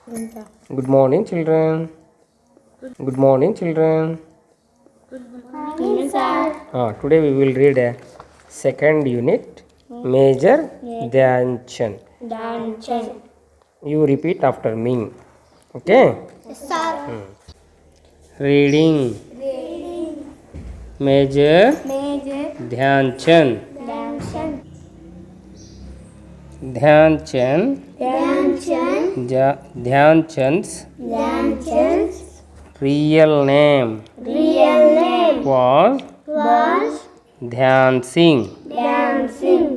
Good morning, children. Good morning, children. Morning, sir. Today we will read a second unit, Major Dhyan Chand. Dhyan Chand. You repeat after me. Okay? Yes, sir. Reading. Major Major Dhyan Chand. Dhyan Chand. Dhyan Chand. Dhyan Chand. Dhyan Chand's Dhyan Chand's real name real name was was Dhyan Singh. Dhyan Singh.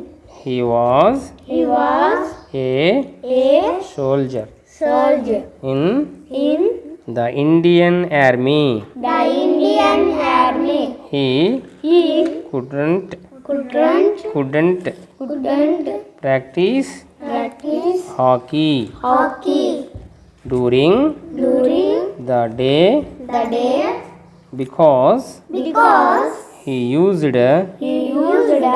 He was He was a soldier soldier in in the Indian Army. the Indian Army. He He couldn't couldn't practice practice hockey hockey during during the day the day because because he used he used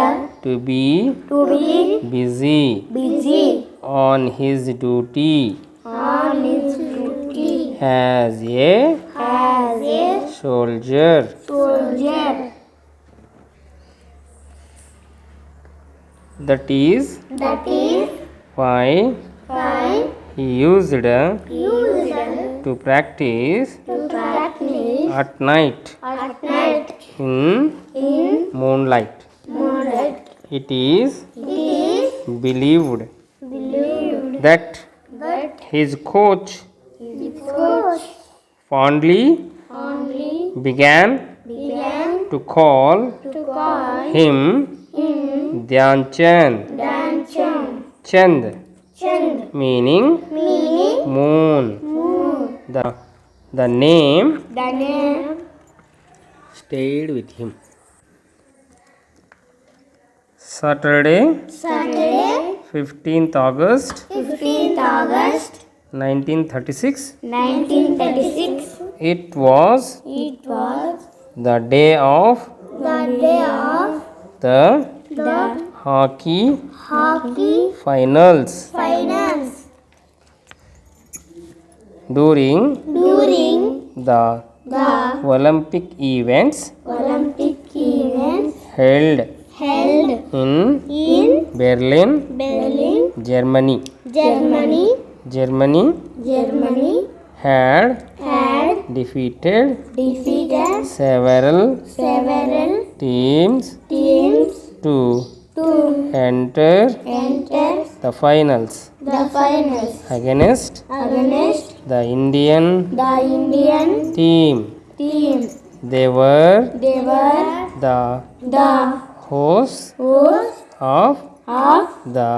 to be to be busy on his duty on his duty as a as a soldier. soldier. That is That is why why he used used to practice to practice at night at night in in moonlight. moonlight. It is It is believed believed that that his coach his coach fondly only began began to call to call him him Dhyan Chand. Dhyan Chand. Chand Chand meaning meaning moon. moon. The name The name stayed with him. Saturday, Saturday 15th August 15th August 1936. 1936. It was It was the day of the day of the the hockey hockey finals. finals. During During the the Olympic events Olympic events held held in in Berlin, Berlin, Germany. Germany, Germany had had defeated defeated several several teams teams to to enter enter the finals the finals against against the Indian the Indian team. team. They were They were the the hosts hosts of of the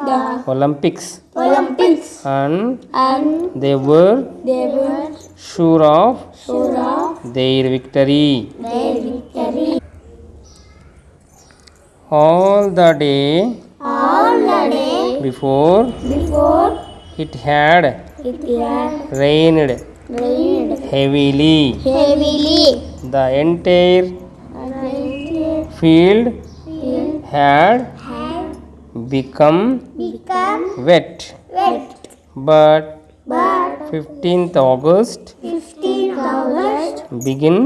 the Olympics Olympics and and they were they were sure of sure of their victory. their victory. All the day All the day before before it had it had rained rained heavily. heavily. The entire The field field had had become become wet. wet. But But 15th August 15th August begin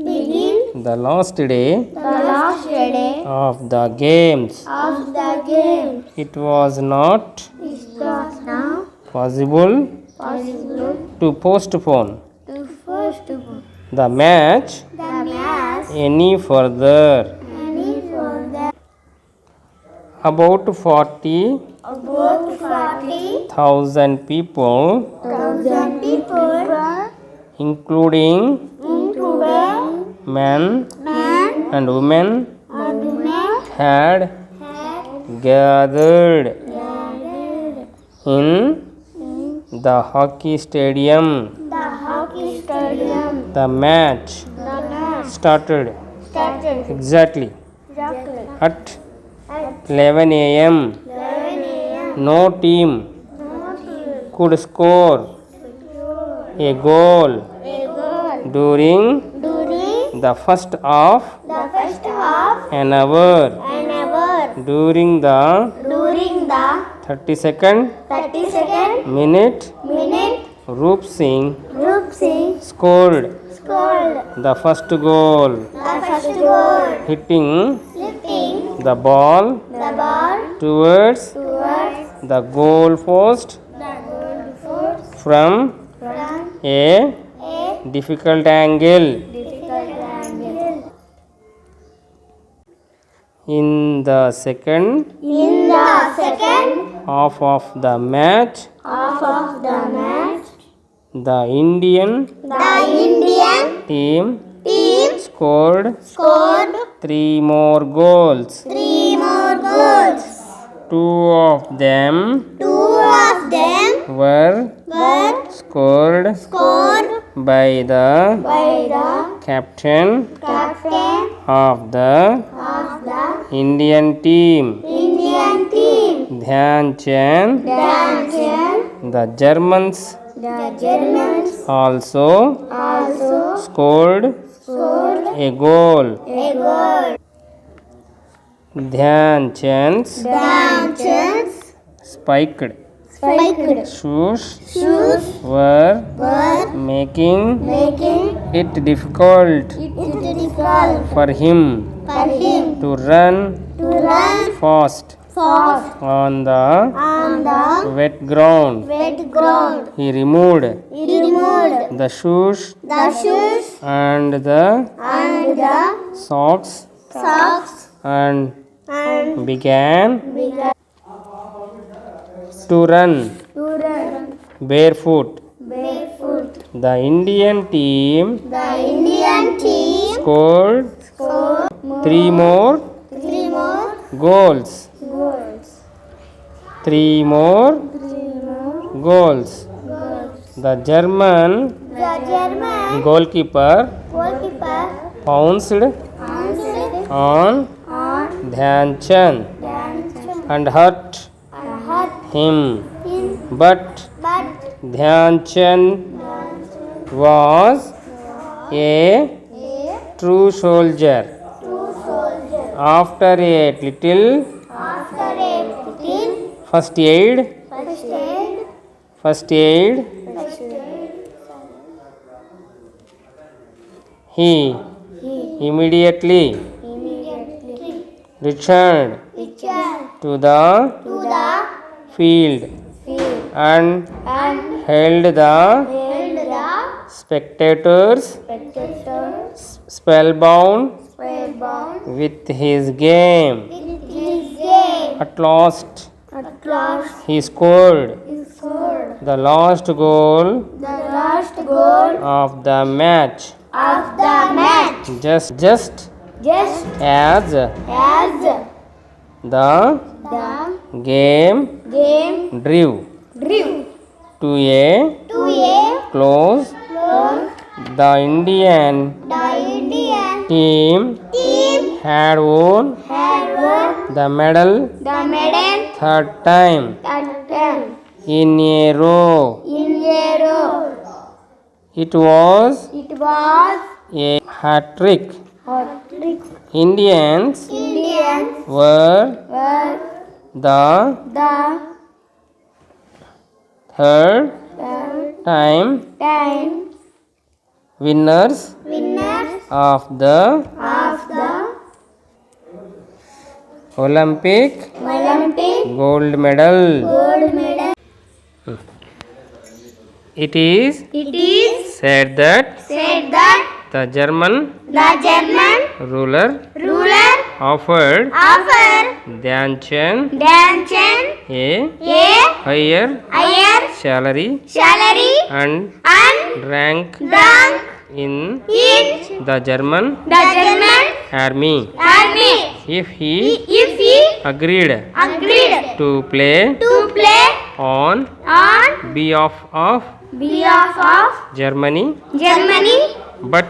begin the last day the last day of the games. of the game. It was not It was now possible possible to postpone to first the match the match any further. any further. About 40,000 About 40,000 people, people, including including men men and women, and women, had had gathered gathered in the hockey stadium. the hockey stadium. The match The match started started exactly at at 11 a.m. 11 a.m. No team could score a goal A goal during during the first half the first half an hour. an hour. During the During the 32nd 32nd minute minute Roop Singh Rup Singh scored scored the first goal, the first goal, hitting lifting the ball the ball towards towards the goal post the goal post from from a a difficult angle. difficult angle. In the second In the second half of the match, half of the match, the Indian the Indian team scored scored 3 more goals. 3 more goals. 2 of them 2 of them were were scored scored by the by the captain captain of the of the Indian team, Indian team. Dhyan Chand. Dhyan Chand. The Germans The Germans also also scored scored a goal. a goal. Dhyan Chand's Dhyan Chand's spiked spiked shoes shoes were were making making it difficult it difficult for him for him to run to run fast fast on the on the wet ground. wet ground. He removed He removed the shoes the shoes and the socks socks and and began began to run to run barefoot. barefoot. The Indian team The Indian team scored scored 3 more 3 more goals. goals. 3 more goals. The German The German goalkeeper goalkeeper pounced answered on on Dhyan Chand Dhyan and hurt and hurt him. him, But but Dhyan Chand was a a true soldier. true soldier. After a little After a little first aid, first aid, first aid, first aid, he he immediately immediately returned returned to the to the field field and and held the held the spectators spectators spellbound spellbound with his game. with his game. At last, At last, he scored he scored the last goal the last goal of the match, of the match. just Just as as the the game game drew drew to a to a close. close, The Indian the Indian team team had won had won the medal the medal third time that in a row. in a row. It was It was a hat trick. a trick. Indians Indians were were the the third third time time winners winners of the of the Olympic Olympic gold medal. gold medal. It is It is said that said that the German the German ruler ruler offered offered Dhyan Chand Dhyan Chand a a higher salary and and rank rank in in the German the German army army if he if he agreed agreed to play to play on on behalf of behalf of Germany. Germany, But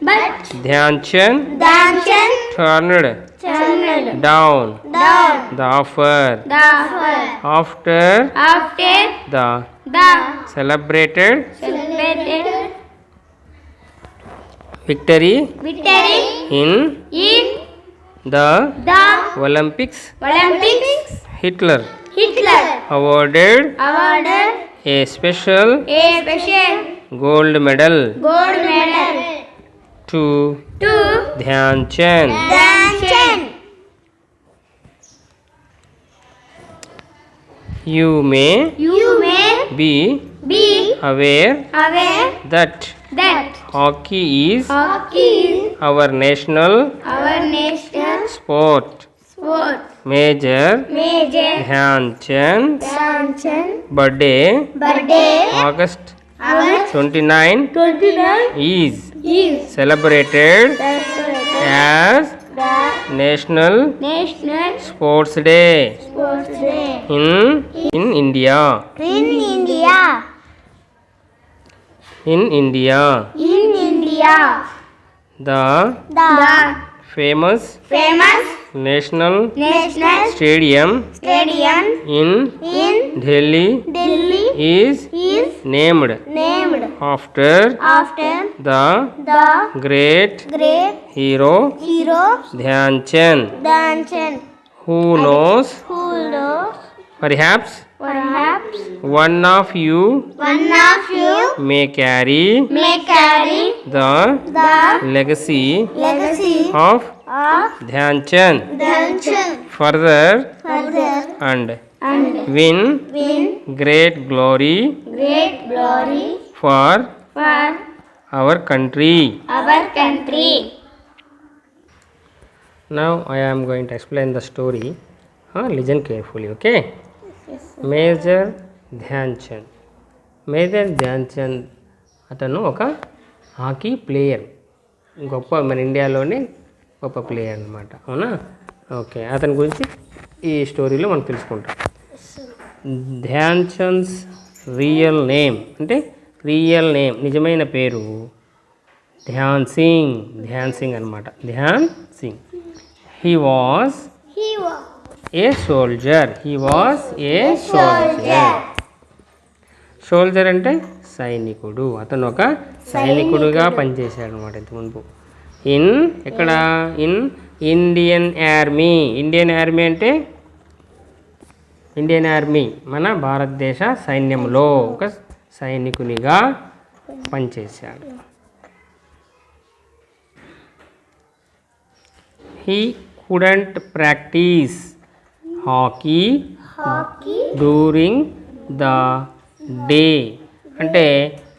but Dhyan Chand Dhyan Chand turned down down the offer the offer. after After the the celebrated celebrated victory victory in in the the Olympics. Olympics, Hitler Hitler awarded awarded a special A special gold medal gold medal to to Dhyan Chand. Dhyan Chand. You may You may be be aware aware that that hockey is hockey is our national our national sport. sport. Major Major Dhyan Chand Dhyan Chand birthday birthday August August 29 29 is is celebrated celebrated as the National National Sports Day Sports Day in India. in India. In India, In India, the the famous famous National National Stadium Stadium in in Delhi Delhi is is named named after after the the great great hero hero Dhyan Chand. Dhyan Chand. Who knows? Who knows? Perhaps Perhaps one of you one of you may carry may carry the the legacy legacy of of Dhyan Chand Dhyan Chand further further and and win win great glory great glory for for our country. our country. Now I am going to explain the story. Listen carefully, okay? Major Dhyan Chand. Major Dhyan Chand అతను ఒక hockey player, గొప్ప మన ఇండియాలోనే గొప్ప player అనమాట, అవునా? Okay, అతని గురించి ఈ స్టోరీలో మనం తెలుసుకుంటాం. ధ్యాన్ చంద్స్ రియల్ నేమ్ అంటే రియల్ నేమ్ నిజమైన పేరు ధ్యాన్ సింగ్ అనమాట. Dhyan Singh. He was He was A soldier. Soldier అంటే సైనికుడు. అతను ఒక సైనికుడుగా పనిచేశాడు అనమాట ఇంత మునుపు. ఎక్కడ? ఇండియన్ ఆర్మీ అంటే ఇండియన్ ఆర్మీ మన భారతదేశ సైన్యంలో ఒక సైనికునిగా పనిచేశాడు. He couldn't practice hockey during the day అంటే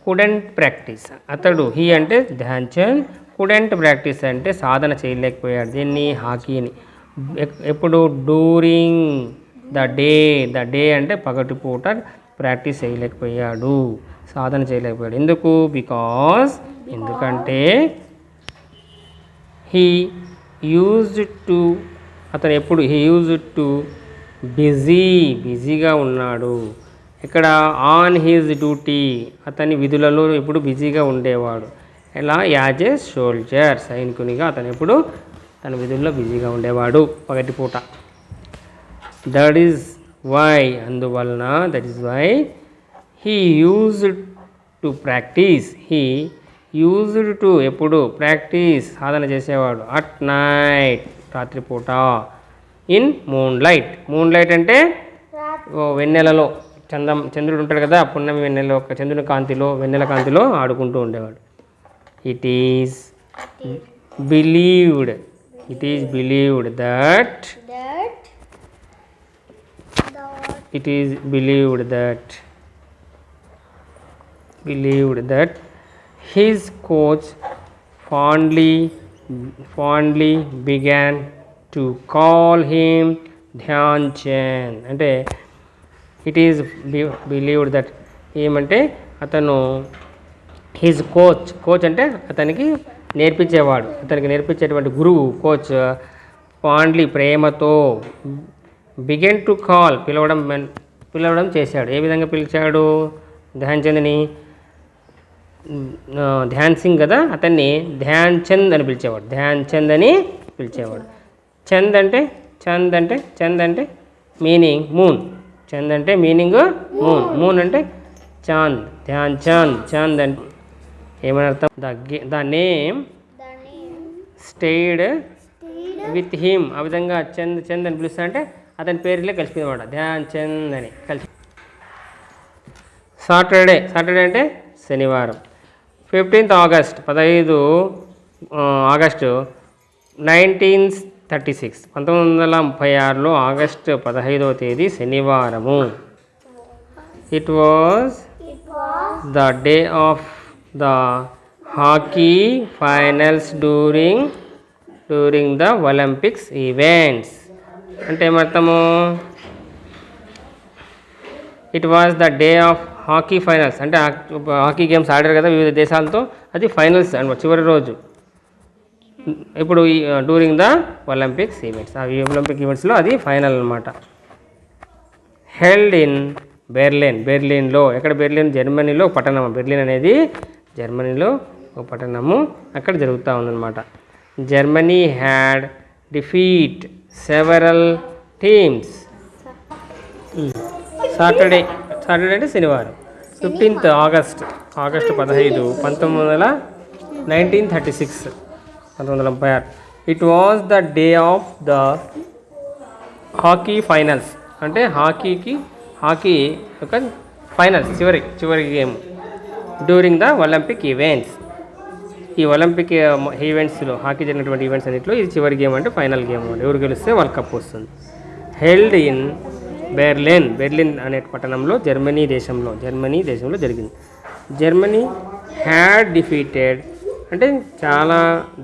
కుడెంట్ ప్రాక్టీస్. అతడు హీ అంటే ధ్యాన్ చంద్, కుడెంట్ ప్రాక్టీస్ అంటే సాధన చేయలేకపోయాడు. దీన్ని హాకీని ఎప్పుడు డ్యూరింగ్ ద డే అంటే పగటిపూట ప్రాక్టీస్ చేయలేకపోయాడు, సాధన చేయలేకపోయాడు. ఎందుకు? ఎందుకంటే హీ యూజ్డ్ టు బిజీగా ఉన్నాడు. ఇక్కడ ఆన్ హీజ్ డ్యూటీ అతని విధులలో ఎప్పుడు బిజీగా ఉండేవాడు. ఎలా? యాజ్ ఏ సోల్జర్ సైనికునిగా అతను ఎప్పుడు తన విధుల్లో బిజీగా ఉండేవాడు పగటిపూట. That is why he used to ఎప్పుడు ప్రాక్టీస్ సాధన చేసేవాడు. అట్ నైట్ రాత్రిపూట. ఇన్ మూన్లైట్ అంటే వెన్నెలలో చంద్రుడు ఉంటాడు కదా, పున్నమి వెన్నెల వెన్నెల కాంతిలో ఆడుకుంటూ ఉండేవాడు. It is believed that his coach fondly began to call him Dhyan Chand. అంటే ఇట్ ఈజ్ బిలీవ్డ్ దట్ ఏమంటే అతను హిజ్ కోచ్ అంటే అతనికి నేర్పించేటువంటి గురువు కోచ్ ఫాండ్లీ ప్రేమతో బిగెన్ టు కాల్ పిలవడం చేశాడు. ఏ విధంగా పిలిచాడు? ధ్యాన్ చంద్ని ధ్యాన్ సింగ్ కదా, అతన్ని ధ్యాన్ చంద్ అని పిలిచేవాడు. చంద్ అంటే మీనింగ్ మూన్. చంద్ అంటే మీనింగ్ మూన్ అంటే చాంద్. ధ్యాన్ చాంద్ అంటే ఏమని అర్థం? The name stayed with him. ఆ విధంగా చంద్ అని పిలుస్తా అంటే అతని పేరులే కలిసిపోయింది అన్నమాట, ధ్యాన్ చంద్ అని కలిసి. సాటర్డే అంటే శనివారం. 15th ఆగస్ట్ 15 ఆగస్టు 1936 1936లో ఆగస్టు 15వ తేదీ శనివారము. It was the day of the hockey finals during the Olympics events. అంటే ఏమర్థము? It was the day of hockey finals అంటే హాకీ గేమ్స్ ఆడారు కదా వివిధ దేశాలతో, అది ఫైనల్స్ అండ్ చివరి రోజు. ఇప్పుడు డ్యూరింగ్ ద ఒలింపిక్స్ ఈవెంట్స్, ఆ ఒలింపిక్ ఈవెంట్స్లో అది ఫైనల్ అనమాట. హెల్డ్ ఇన్ బెర్లిన్లో. ఎక్కడ బెర్లిన్? జర్మనీలో పట్టణం. బెర్లిన్ అనేది జర్మనీలో ఒక పట్టణము, అక్కడ జరుగుతూ ఉందన్నమాట. Germany had defeat several teams. Saturday అంటే శనివారం. 15th August 15 1936 1936. It was the day of the hockey finals అంటే హాకీ యొక్క ఫైనల్స్, చివరి game. During the Olympic events, ఈ ఒలింపిక్ ఈవెంట్స్లో హాకీ జరిగినటువంటి ఈవెంట్స్ అన్నింటిలో ఇది చివరి గేమ్ అంటే ఫైనల్ గేమ్. ఎవరు గెలిస్తే వాళ్ళ కప్ వస్తుంది. హెల్డ్ ఇన్ బెర్లిన్ అనే పట్టణంలో జర్మనీ దేశంలో జరిగింది. జర్మనీ హ్యాడ్ డిఫీటెడ్ అంటే చాలా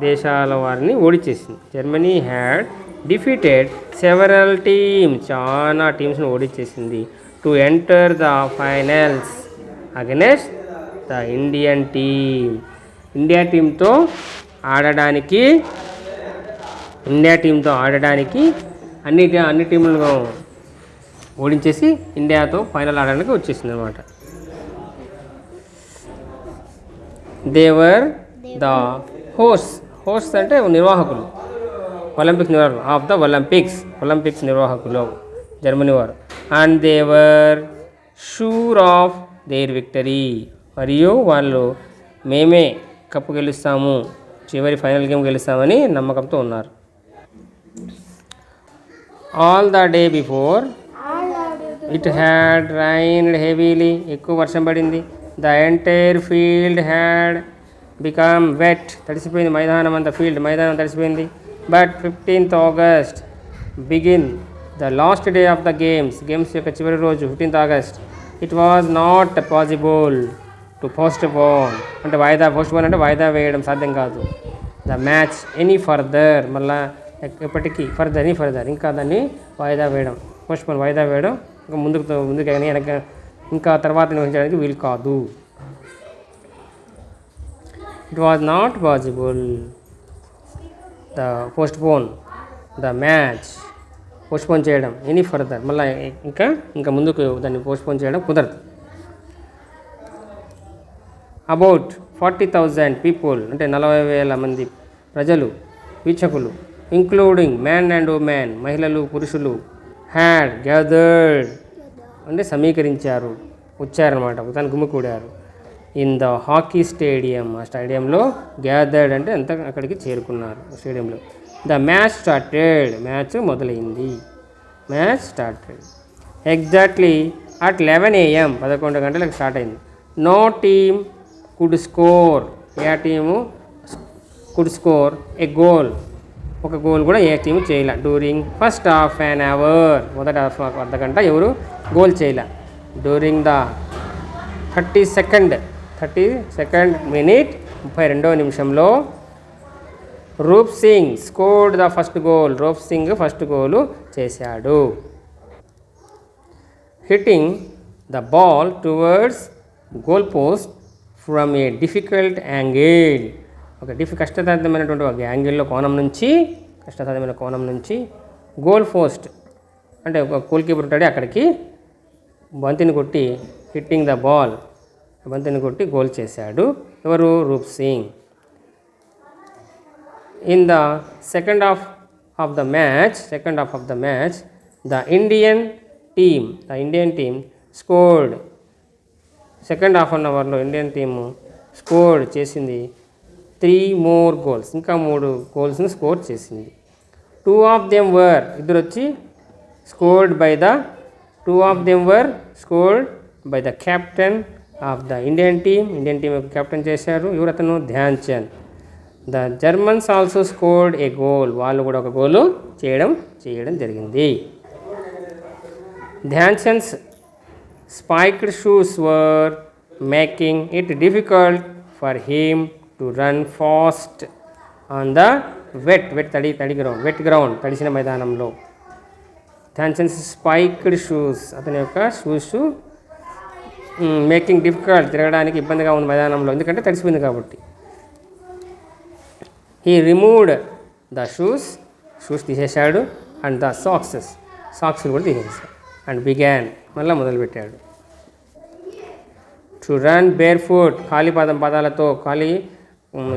దేశాల వారిని ఓడించేసింది. Germany had defeated several teams, చాలా టీమ్స్ని ఓడించేసింది. To enter the finals against the Indian team. India టీంతో ఆడడానికి అన్ని టీంలను ఓడించేసి ఇండియాతో ఫైనల్ ఆడడానికి వచ్చేసింది అనమాట. దేవర్ ద హోస్ట్ అంటే నిర్వాహకులు, ఒలింపిక్స్ నిర్వాహకులు ఆఫ్ ద ఒలింపిక్స్ నిర్వాహకులు జర్మనీ వారు. And they were sure of their victory, మరియు వాళ్ళు మేమే కప్పు గెలుస్తాము, చివరి ఫైనల్ గేమ్ గెలుస్తామని నమ్మకంతో ఉన్నారు. All the day before it had rained heavily, ఎక్కువ వర్షం పడింది. The entire field had become wet, తడిసిపోయింది మైదానం అంతా, మైదానం తడిసిపోయింది. But 15th August begin the last day of the games యొక్క చివరి రోజు 15th August. It was not possible to postpone అంటే వాయిదా వేయడం సాధ్యం కాదు. ద మ్యాచ్ ఎనీ ఫర్దర్, మళ్ళా ఎప్పటికీ ఫర్దర్ ఇంకా దాన్ని వాయిదా వేయడం ఇంకా ముందుకు కానీ ఇంకా తర్వాత నిర్వహించడానికి వీలు కాదు. It was not possible the postpone చేయడం ఎనీ ఫర్దర్, మళ్ళీ ఇంకా ముందుకు దాన్ని పోస్ట్పోన్ చేయడం కుదరదు. అబౌట్ 40,000 పీపుల్ అంటే 40,000 మంది ప్రజలు, వీక్షకులు, ఇంక్లూడింగ్ మ్యాన్ అండ్ ఉమెన్, మహిళలు పురుషులు, హ్యాడ్ గ్యాదర్డ్ అంటే వచ్చారనమాట, తను గుమికూడారు. ఇన్ ద హాకీ స్టేడియం, ఆ స్టేడియంలో గ్యాదర్డ్ అంటే అంతా అక్కడికి చేరుకున్నారు స్టేడియంలో. ద మ్యాచ్ మ్యాచ్ మొదలైంది. ఎగ్జాక్ట్లీ అట్ 11 AM 11 గంటలకు స్టార్ట్ అయింది. నో టీమ్ కుడ్ స్కోర్, ఏ టీము కుడ్ స్కోర్ ఏ గోల్, ఒక గోల్ కూడా ఏ టీము చేయలే. During first half an hour, మొదటి అర్ధ గంట ఎవరు గోల్ చేయలే. డ్యూరింగ్ ద 32nd మినిట్ 32వ నిమిషంలో Roop Singh scored the first goal, first goal చేశాడు. Hitting the ball towards goal post from a difficult angle, ఒక కష్టసాధ్యమైనటువంటి ఒక యాంగిల్లో కష్టసాధ్యమైన కోణం నుంచి గోల్ పోస్ట్ అంటే ఒక గోల్ కీపర్ ఉంటాడు, అక్కడికి బంతిని కొట్టి హిట్టింగ్ ద బాల్, బంతిని కొట్టి గోల్ చేశాడు. ఎవరు? Roop Singh. In the second half of the match the Indian team scored. Second half an అవర్లో ఇండియన్ టీము స్కోర్డ్ చేసింది 3 more goals, ఇంకా 3 గోల్స్ని స్కోర్ చేసింది. 2 of them were, ఇద్దరు వచ్చి scored by the 2 of them were scored by the captain of the Indian team యొక్క captain చేశారు. ఎవరతను? Dhyan Chand. The Germans also scored a goal. వాళ్ళు కూడా ఒక గోలు చేయడం జరిగింది. Dhyan Chand's spiked shoes were making it difficult for him to run fast on the wet ground తడిసిన మైదానంలో. ధ్యాన్ చంద్స్ స్పైక్డ్ షూస్, అతని యొక్క షూస్ మేకింగ్ డిఫికల్ట్, తిరగడానికి ఇబ్బందిగా ఉంది మైదానంలో, ఎందుకంటే తడిసిపోయింది కాబట్టి. హీ రిమూవ్డ్ ద షూస్ తీసేశాడు. అండ్ ద సాక్స్ కూడా తీసేశాడు. అండ్ బిగాన్, మళ్ళీ మొదలుపెట్టాడు. టు రన్ బేర్ ఫుట్, ఖాళీ పాదాలతో,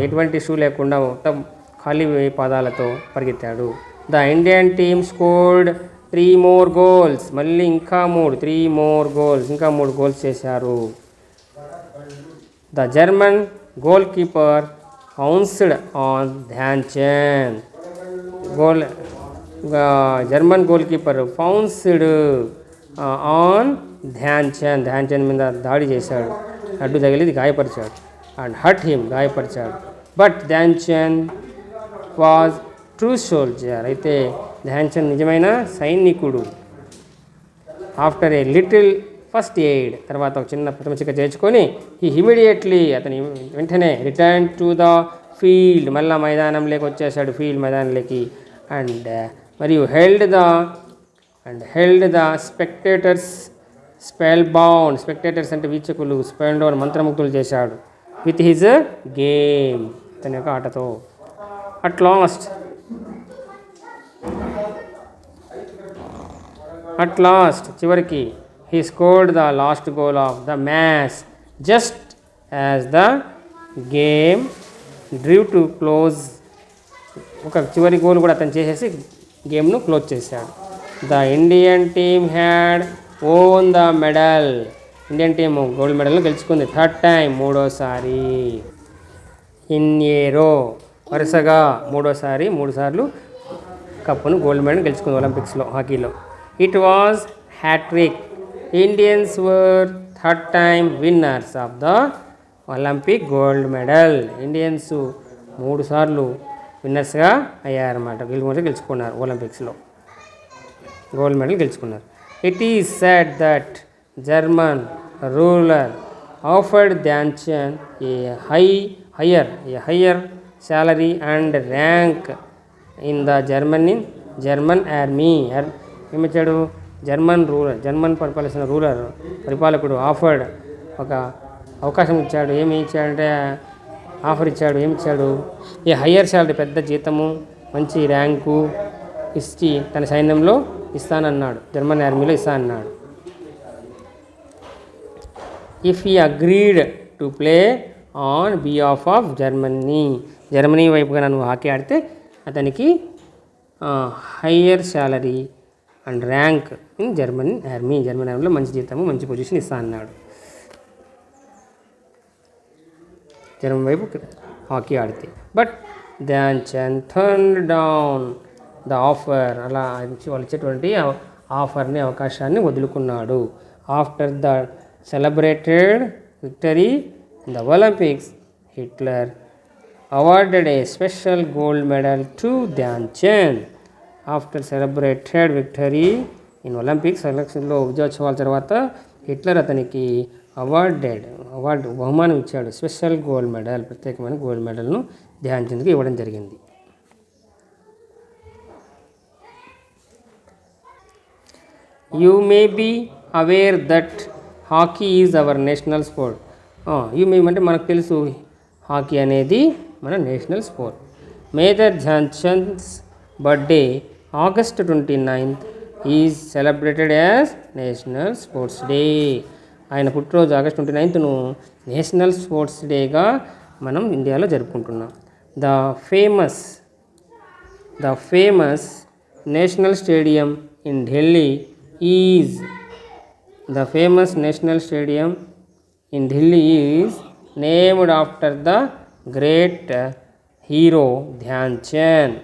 ఎటువంటి షూ లేకుండా మొత్తం ఖాళీ పాదాలతో పరిగెత్తాడు. The Indian team scored 3 more goals. మళ్ళీ ఇంకా 3 more goals చేశారు. The German goal keeper pounced on Dhyan Chand. German goal keeper pounced on Dhyan Chand మీద దాడి చేశాడు, అడ్డు తగిలిది, గాయపరిచాడు. అండ్ హర్ట్ హిమ్, గాయపరిచాడు. But Dhyan Chand was true soldier. అయితే ధ్యాన్ చంద్ నిజమైన సైనికుడు. After a little first aid, తర్వాత ఒక చిన్న ప్రథమ చికిత్స చేర్చుకొని ఇమీడియట్లీ, అతని వెంటనే రిటర్న్ టు ద ఫీల్డ్, మళ్ళా మైదానంలోకి వచ్చేసాడు, మైదానంలోకి. అండ్ మరియు held the spectators spell bound. Spectators అంటే వీక్షకులు, స్పెల్ డౌన్, మంత్రముగ్ధులు చేశాడు. విత్ హిజ్ గేమ్, తన యొక్క ఆటతో. అట్ లాస్ట్ చివరికి he scored the last goal of the match just as the game drew to close. ఒక చివరి గోల్ కూడా అతను చేసేసి గేమ్ను క్లోజ్ చేశాడు. The Indian team had won the medal. Indian team gold మెడల్ను గెలుచుకుంది. 3rd time, మూడోసారి. ఇన్ ఏరో, వరుసగా 3 సార్లు కప్పును, గోల్డ్ మెడల్ గెలుచుకుంది ఒలింపిక్స్లో, హాకీలో. It was hattrick. Indians were 3rd time winners of the Olympic gold medal. Indians 3 సార్లు విన్నర్స్గా అయ్యారన్నమాట, గెలుచుకున్నారు ఒలింపిక్స్లో, గోల్డ్ మెడల్ గెలుచుకున్నారు. It is said that German ruler offered Dhyan Chand a higher salary and rank in the German army. ఏమిచ్చాడు? German పరిపాలకుడు offered, ఒక అవకాశం ఇచ్చాడు. ఏమి ఇచ్చాడంటే ఆఫర్ ఇచ్చాడు. ఏమిచ్చాడు? ఈ హయ్యర్ శాలరీ, పెద్ద జీతము, మంచి ర్యాంకు ఇచ్చి తన సైన్యంలో ఇస్తానన్నాడు, జర్మన్ ఆర్మీలో ఇస్తానన్నాడు. If he agreed to play on behalf of Germany వైపుగా నన్ను హాకీ ఆడితే అతనికి higher salary and rank in German ఆర్మీలో మంచి జీతము, మంచి పొజిషన్ ఇస్తా అన్నాడు. జర్మన్ వైపు హాకీ ఆడితే. But Dhyan Chand turned down the offer. అలా వాళ్ళు ఇచ్చేటువంటి ఆఫర్ని, అవకాశాన్ని వదులుకున్నాడు. After the celebrated victory in the Olympics, Hitler awarded a special gold medal to Dhyan Chand. After celebrated victory in Olympics, సెలక్షన్లో విజయోత్సవాల తర్వాత హిట్లర్ అతనికి బహుమానం ఇచ్చాడు. స్పెషల్ గోల్డ్ మెడల్, ప్రత్యేకమైన గోల్డ్ మెడల్ను ధ్యాన్ చంద్కి ఇవ్వడం జరిగింది. You may be aware that hockey is our national sport. You may అంటే మనకు తెలుసు, హాకీ అనేది మన national sport. Major Dhyan Chand's birthday August 29th is celebrated as national sports day. ఆయన పుట్టినరోజు August 29th నేషనల్ స్పోర్ట్స్ డేగా మనం ఇండియాలో జరుపుకుంటున్నాం. The famous national stadium in Delhi is named after the great hero Dhyan Chand.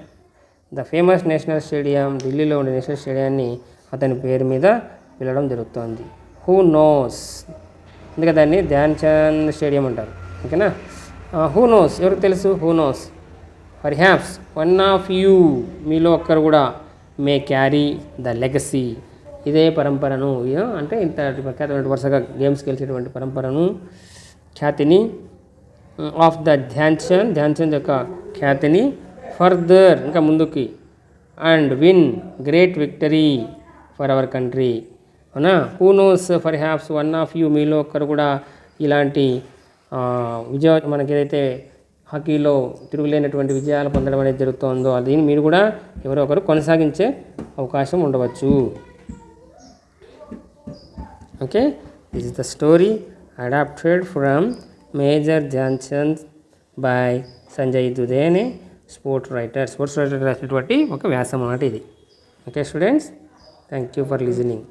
The famous national stadium, ఢిల్లీలో ఉండే national స్టేడియాన్ని అతని పేరు మీద పిలవడం జరుగుతోంది. హూ నోస్, అందుకే దాన్ని ధ్యాన్ చంద్ స్టేడియం అంటారు. ఓకేనా. హూ నోస్, ఎవరికి తెలుసు, who knows, perhaps one of you, మీలో ఒక్కరు కూడా, మే క్యారీ ద లెగసీ, ఇదే పరంపరను, అంటే ఇంత ప్రఖ్యాతమైన వరుసగా గేమ్స్కి గెలిచేటువంటి పరంపరను, ఖ్యాతిని, ఆఫ్ ద ధ్యాన్ చంద్ యొక్క ఖ్యాతిని, ఫర్దర్ ఇంకా ముందుకి, and win great victory for our country. అవునా. Who knows perhaps one of you, మీలో ఒక్కరు కూడా ఇలాంటి మనకి ఏదైతే హాకీలో తిరుగులేనటువంటి విజయాలు పొందడం అనేది జరుగుతుందో అది మీరు కూడా ఎవరో ఒకరు కొనసాగించే అవకాశం ఉండవచ్చు. Okay, this is the story adapted from major Dhyan Chand by Sanjay Dudhe అనే స్పోర్ట్స్ రైటర్ రాసినటువంటి ఒక వ్యాసం అన్నమాట ఇది. Okay students, thank you for listening.